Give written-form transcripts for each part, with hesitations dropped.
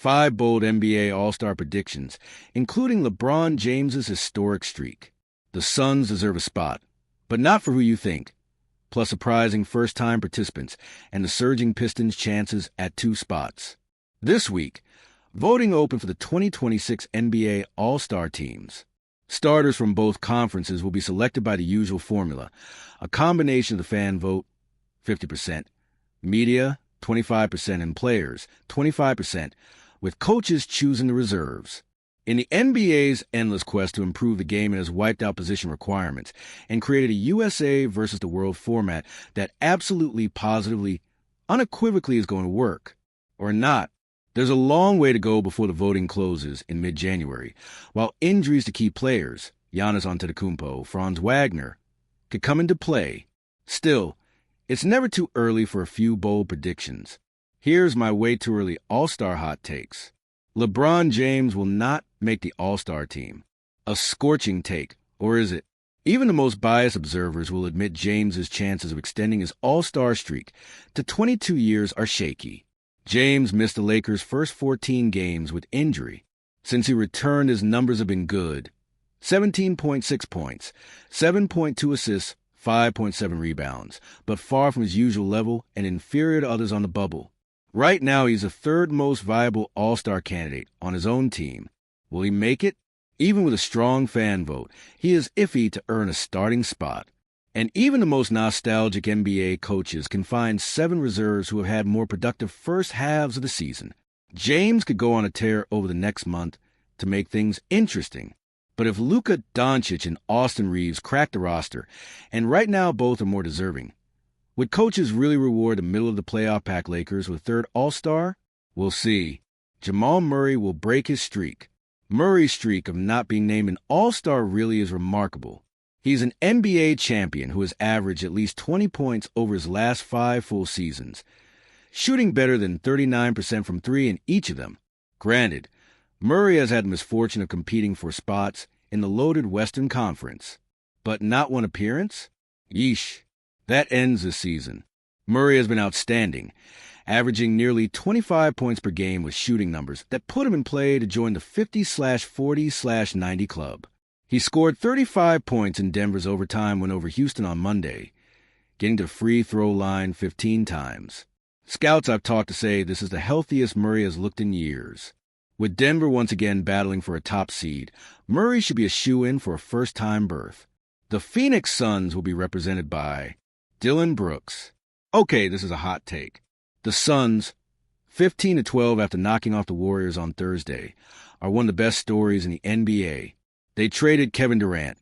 5 bold NBA All-Star predictions, including LeBron James's historic streak. The Suns deserve a spot, but not for who you think, plus surprising first-time participants and the surging Pistons' chances at 2 spots. This week, voting open for the 2026 NBA All-Star teams. Starters from both conferences will be selected by the usual formula, a combination of the fan vote, 50%, media, 25%, and players, 25%, with coaches choosing the reserves. In the NBA's endless quest to improve the game, it has wiped out position requirements and created a USA versus the world format that absolutely, positively, unequivocally is going to work. Or not. There's a long way to go before the voting closes in mid-January, while injuries to key players, Giannis Antetokounmpo, Franz Wagner, could come into play. Still, it's never too early for a few bold predictions. Here's my way too early All-Star hot takes. LeBron James will not make the All-Star team. A scorching take, or is it? Even the most biased observers will admit James's chances of extending his All-Star streak to 22 years are shaky. James missed the Lakers' first 14 games with injury. Since he returned, his numbers have been good. 17.6 points, 7.2 assists, 5.7 rebounds, but far from his usual level and inferior to others on the bubble. Right now, he's the 3rd most viable All-Star candidate on his own team. Will he make it? Even with a strong fan vote, he is iffy to earn a starting spot. And even the most nostalgic NBA coaches can find 7 reserves who have had more productive first halves of the season. James could go on a tear over the next month to make things interesting. But if Luka Doncic and Austin Reeves crack the roster, and right now both are more deserving, would coaches really reward the middle-of-the-playoff pack Lakers with 3rd All-Star? We'll see. Jamal Murray will break his streak. Murray's streak of not being named an All-Star really is remarkable. He's an NBA champion who has averaged at least 20 points over his last 5 full seasons, shooting better than 39% from 3 in each of them. Granted, Murray has had the misfortune of competing for spots in the loaded Western Conference, but not one appearance? Yeesh. That ends the season. Murray has been outstanding, averaging nearly 25 points per game with shooting numbers that put him in play to join the 50/40/90 club. He scored 35 points in Denver's overtime win over Houston on Monday, getting to the free throw line 15 times. Scouts I've talked to say this is the healthiest Murray has looked in years. With Denver once again battling for a top seed, Murray should be a shoo-in for a first-time berth. The Phoenix Suns will be represented by Dillon Brooks. Okay, this is a hot take. The Suns, 15-12 after knocking off the Warriors on Thursday, are one of the best stories in the NBA. They traded Kevin Durant,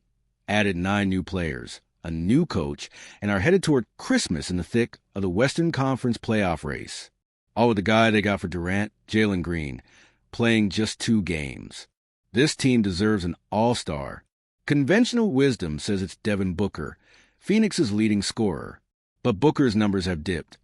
added 9 new players, a new coach, and are headed toward Christmas in the thick of the Western Conference playoff race. All with the guy they got for Durant, Jalen Green, playing just 2 games. This team deserves an All-Star. Conventional wisdom says it's Devin Booker, Phoenix's leading scorer, but Booker's numbers have dipped.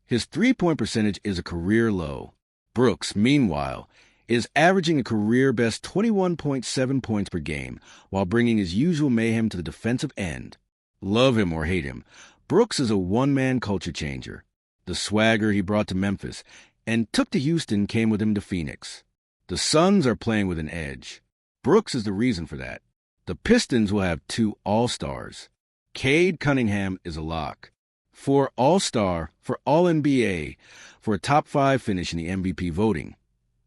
His 3-point percentage is a career low. Brooks, meanwhile, is averaging a career-best 21.7 points per game while bringing his usual mayhem to the defensive end. Love him or hate him, Brooks is a one-man culture changer. The swagger he brought to Memphis and took to Houston came with him to Phoenix. The Suns are playing with an edge. Brooks is the reason for that. The Pistons will have 2 All-Stars. Cade Cunningham is a lock. For All-Star, for All-NBA, for a top 5 finish in the MVP voting.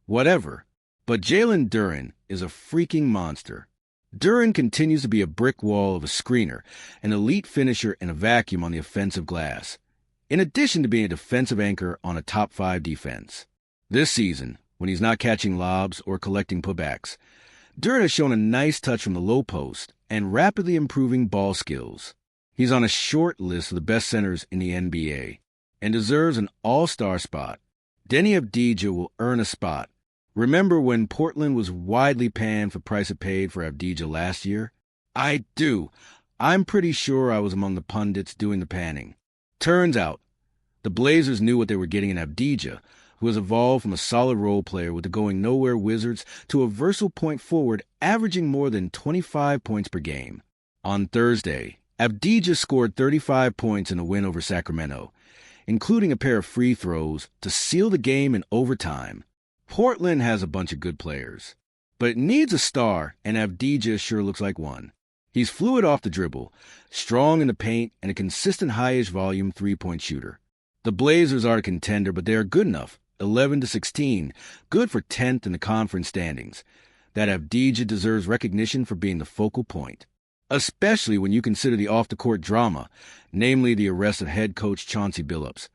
Whatever. But Jalen Duren is a freaking monster. Duren continues to be a brick wall of a screener, an elite finisher, and a vacuum on the offensive glass, in addition to being a defensive anchor on a top 5 defense. This season, when he's not catching lobs or collecting putbacks, Duren has shown a nice touch from the low post and rapidly improving ball skills. He's on a short list of the best centers in the NBA and deserves an all-star spot. Denny Avdija will earn a spot. Remember when Portland was widely panned for the price it paid for Avdija last year? I do. I'm pretty sure I was among the pundits doing the panning. Turns out, the Blazers knew what they were getting in Avdija, who has evolved from a solid role player with the going-nowhere Wizards to a versatile point forward averaging more than 25 points per game. On Thursday, Avdija scored 35 points in a win over Sacramento, including a pair of free throws to seal the game in overtime. Portland has a bunch of good players, but it needs a star, and Avdija sure looks like one. He's fluid off the dribble, strong in the paint, and a consistent high-ish volume three-point shooter. The Blazers are a contender, but they are good enough, 11-16, good for 10th in the conference standings, that Avdija deserves recognition for being the focal point, especially when you consider the off-the-court drama, namely the arrest of head coach Chauncey Billups,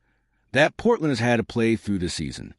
that Portland has had to play through this season.